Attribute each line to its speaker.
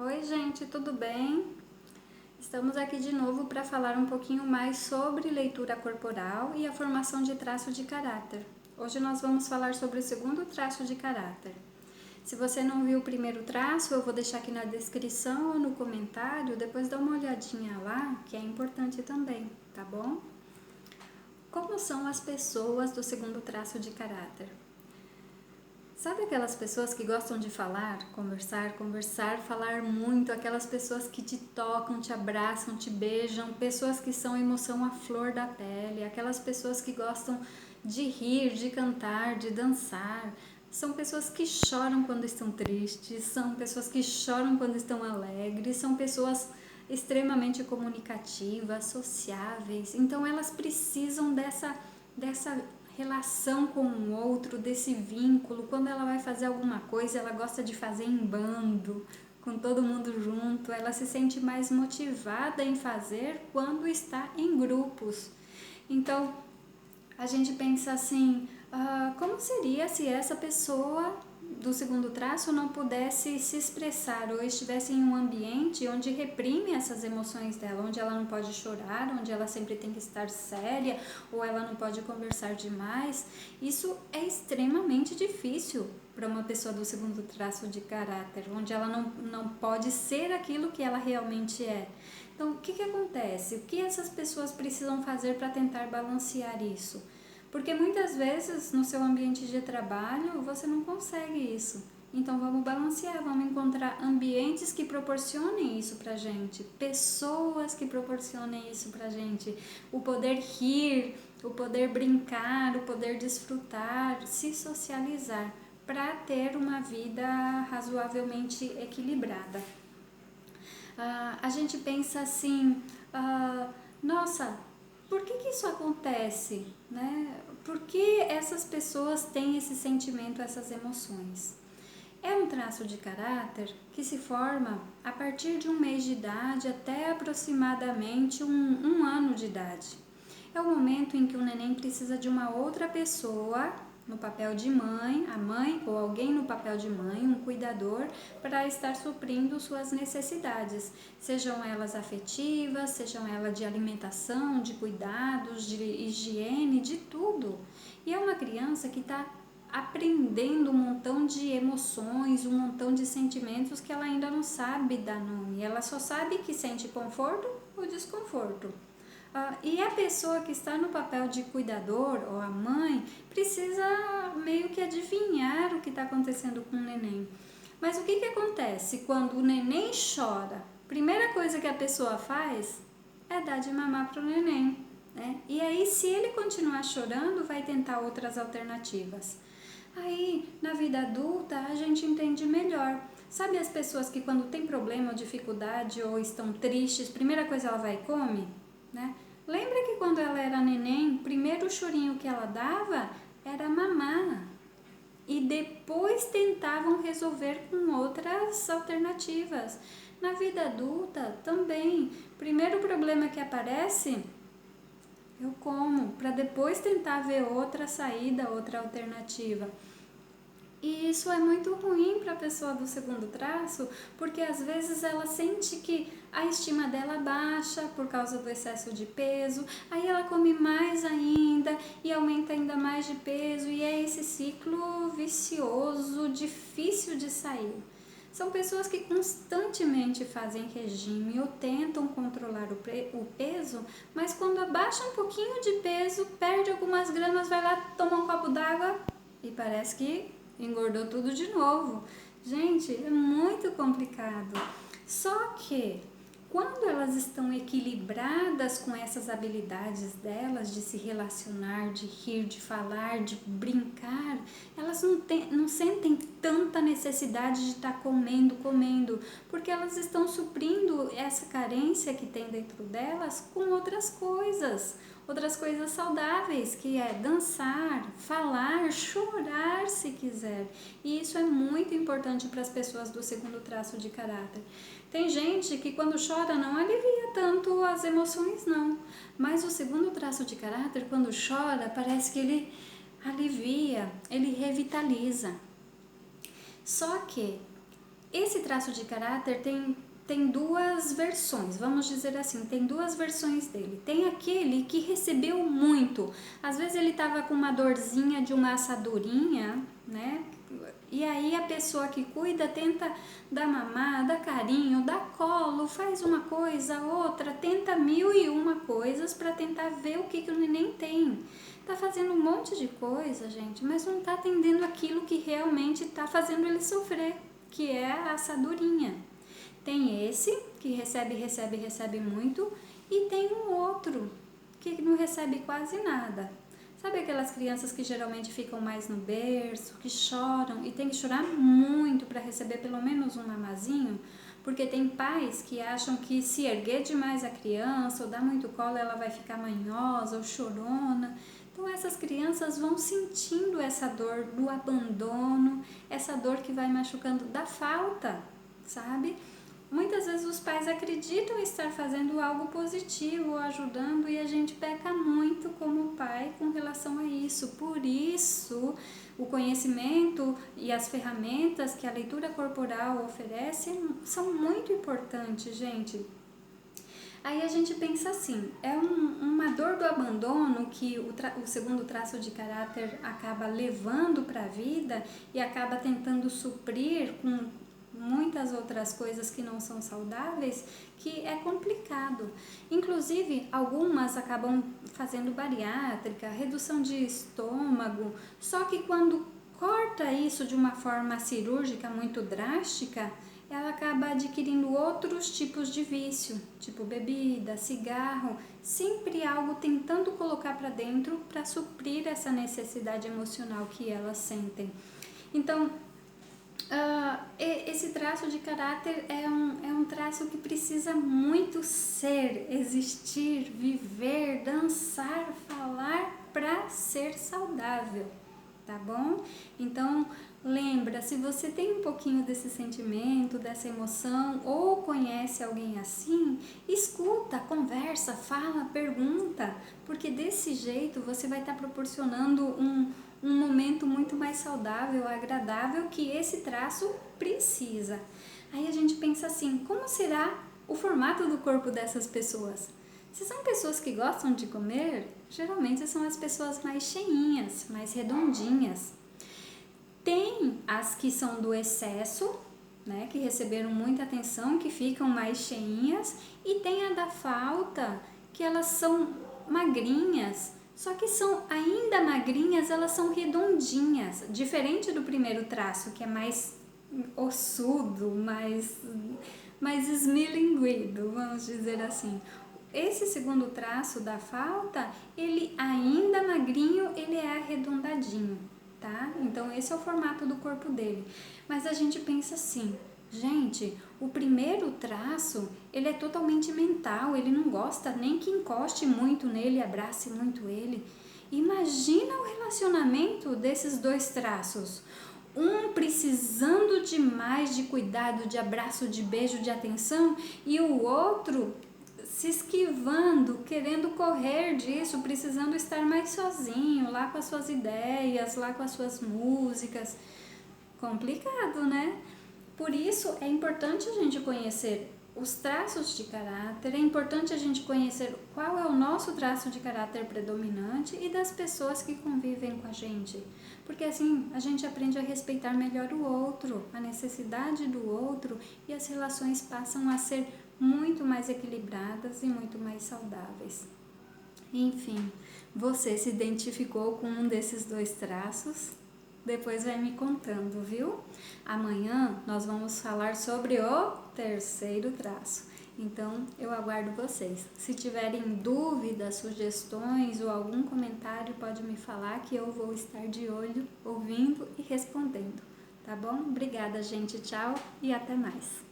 Speaker 1: Oi, gente, tudo bem? Estamos aqui de novo para falar um pouquinho mais sobre leitura corporal e a formação de traço de caráter. Hoje nós vamos falar sobre o segundo traço de caráter. Se você não viu o primeiro traço, eu vou deixar aqui na descrição ou no comentário, depois dá uma olhadinha lá, que é importante também, tá bom? Como são as pessoas do segundo traço de caráter? Sabe aquelas pessoas que gostam de falar, conversar, falar muito, aquelas pessoas que te tocam, te abraçam, te beijam, pessoas que são emoção à flor da pele, aquelas pessoas que gostam de rir, de cantar, de dançar, são pessoas que choram quando estão tristes, são pessoas que choram quando estão alegres, são pessoas extremamente comunicativas, sociáveis, então elas precisam dessa relação com o outro, desse vínculo. Quando ela vai fazer alguma coisa, ela gosta de fazer em bando, com todo mundo junto. Ela se sente mais motivada em fazer quando está em grupos. Então, a gente pensa assim, como seria se essa pessoa do segundo traço não pudesse se expressar ou estivesse em um ambiente onde reprime essas emoções dela, onde ela não pode chorar, onde ela sempre tem que estar séria ou ela não pode conversar demais. Isso é extremamente difícil para uma pessoa do segundo traço de caráter, onde ela não pode ser aquilo que ela realmente é. Então, o que acontece? O que essas pessoas precisam fazer para tentar balancear isso? Porque muitas vezes no seu ambiente de trabalho você não consegue isso. Então vamos balancear, vamos encontrar ambientes que proporcionem isso pra gente, pessoas que proporcionem isso pra gente, o poder rir, o poder brincar, o poder desfrutar, se socializar, para ter uma vida razoavelmente equilibrada. A gente pensa assim, nossa, por que isso acontece? Né? Por que essas pessoas têm esse sentimento, essas emoções? É um traço de caráter que se forma a partir de um mês de idade até aproximadamente um ano de idade. É o momento em que o neném precisa de uma outra pessoa no papel de mãe, a mãe ou alguém no papel de mãe, um cuidador, para estar suprindo suas necessidades, sejam elas afetivas, sejam elas de alimentação, de cuidados, de higiene, de tudo. E é uma criança que está aprendendo um montão de emoções, um montão de sentimentos que ela ainda não sabe dar nome. Ela só sabe que sente conforto ou desconforto. E a pessoa que está no papel de cuidador, ou a mãe, precisa meio que adivinhar o que está acontecendo com o neném. Mas o que acontece quando o neném chora? Primeira coisa que a pessoa faz é dar de mamar para o neném. Né? E aí, se ele continuar chorando, vai tentar outras alternativas. Aí, na vida adulta, a gente entende melhor. Sabe as pessoas que quando tem problema ou dificuldade ou estão tristes, primeira coisa ela vai e come? Né? Lembra que quando ela era neném, o primeiro chorinho que ela dava era mamar. E depois tentavam resolver com outras alternativas. Na vida adulta também, primeiro problema que aparece, eu como, para depois tentar ver outra saída, outra alternativa. E isso é muito ruim para a pessoa do segundo traço, porque às vezes ela sente que a estima dela baixa por causa do excesso de peso, aí ela come mais ainda e aumenta ainda mais de peso, e é esse ciclo vicioso, difícil de sair. São pessoas que constantemente fazem regime ou tentam controlar o peso, mas quando abaixa um pouquinho de peso, perde algumas gramas, vai lá, toma um copo d'água e parece que engordou tudo de novo. Gente, é muito complicado. Só que quando elas estão equilibradas com essas habilidades delas de se relacionar, de rir, de falar, de brincar, elas não sentem tanta necessidade de estar comendo, porque elas estão suprindo essa carência que tem dentro delas com outras coisas saudáveis, que é dançar, falar, chorar se quiser. E isso é muito importante para as pessoas do segundo traço de caráter. Tem gente que quando chora não alivia tanto as emoções não, mas o segundo traço de caráter, quando chora, parece que ele alivia, ele revitaliza. Só que Esse traço de caráter tem duas versões, vamos dizer assim, tem duas versões dele. Tem aquele que recebeu muito, às vezes ele estava com uma dorzinha de uma assadurinha, né? E aí a pessoa que cuida tenta dar mamar, dar carinho, dar colo, faz uma coisa, outra, tenta 1001 coisas para tentar ver o que o neném tem. Tá fazendo um monte de coisa, gente, mas não tá atendendo aquilo que realmente tá fazendo ele sofrer, que é a assadurinha. Tem esse que recebe muito e tem um outro que não recebe quase nada. Sabe aquelas crianças que geralmente ficam mais no berço, que choram e tem que chorar muito para receber pelo menos um mamazinho? Porque tem pais que acham que se erguer demais a criança ou dar muito colo ela vai ficar manhosa ou chorona. Então essas crianças vão sentindo essa dor do abandono, essa dor que vai machucando da falta, sabe? Muitas vezes os pais acreditam estar fazendo algo positivo, ajudando, e a gente peca muito como pai com relação a isso. Por isso, o conhecimento e as ferramentas que a leitura corporal oferece são muito importantes, gente. Aí a gente pensa assim, é uma dor do abandono que o segundo traço de caráter acaba levando para a vida e acaba tentando suprir com muitas outras coisas que não são saudáveis, que é complicado. Inclusive, algumas acabam fazendo bariátrica, redução de estômago, só que quando corta isso de uma forma cirúrgica muito drástica, ela acaba adquirindo outros tipos de vício, tipo bebida, cigarro, sempre algo tentando colocar para dentro para suprir essa necessidade emocional que elas sentem. Então, esse traço de caráter é um traço que precisa muito ser, existir, viver, dançar, falar para ser saudável, tá bom? Então, lembra, se você tem um pouquinho desse sentimento, dessa emoção, ou conhece alguém assim, escuta, conversa, fala, pergunta, porque desse jeito você vai estar proporcionando um momento muito mais saudável, agradável, que esse traço precisa. Aí a gente pensa assim, como será o formato do corpo dessas pessoas? Se são pessoas que gostam de comer, geralmente são as pessoas mais cheinhas, mais redondinhas. Tem as que são do excesso, né, que receberam muita atenção, que ficam mais cheinhas, e tem a da falta, que elas são magrinhas, só que são ainda magrinhas, elas são redondinhas, diferente do primeiro traço, que é mais ossudo, mais esmilinguido, vamos dizer assim. Esse segundo traço da falta, ele ainda magrinho, ele é arredondadinho, tá? Então esse é o formato do corpo dele. Mas a gente pensa assim, gente, o primeiro traço, ele é totalmente mental, ele não gosta nem que encoste muito nele, abrace muito ele. Imagina o relacionamento desses dois traços. Um precisando demais de cuidado, de abraço, de beijo, de atenção, e o outro se esquivando, querendo correr disso, precisando estar mais sozinho, lá com as suas ideias, lá com as suas músicas. Complicado, né? Por isso é importante a gente conhecer os traços de caráter, é importante a gente conhecer qual é o nosso traço de caráter predominante e das pessoas que convivem com a gente, porque assim a gente aprende a respeitar melhor o outro, a necessidade do outro, e as relações passam a ser muito mais equilibradas e muito mais saudáveis. Enfim, você se identificou com um desses dois traços? Depois vai me contando, viu? Amanhã nós vamos falar sobre o terceiro traço. Então, eu aguardo vocês. Se tiverem dúvidas, sugestões ou algum comentário, pode me falar que eu vou estar de olho, ouvindo e respondendo. Tá bom? Obrigada, gente. Tchau e até mais.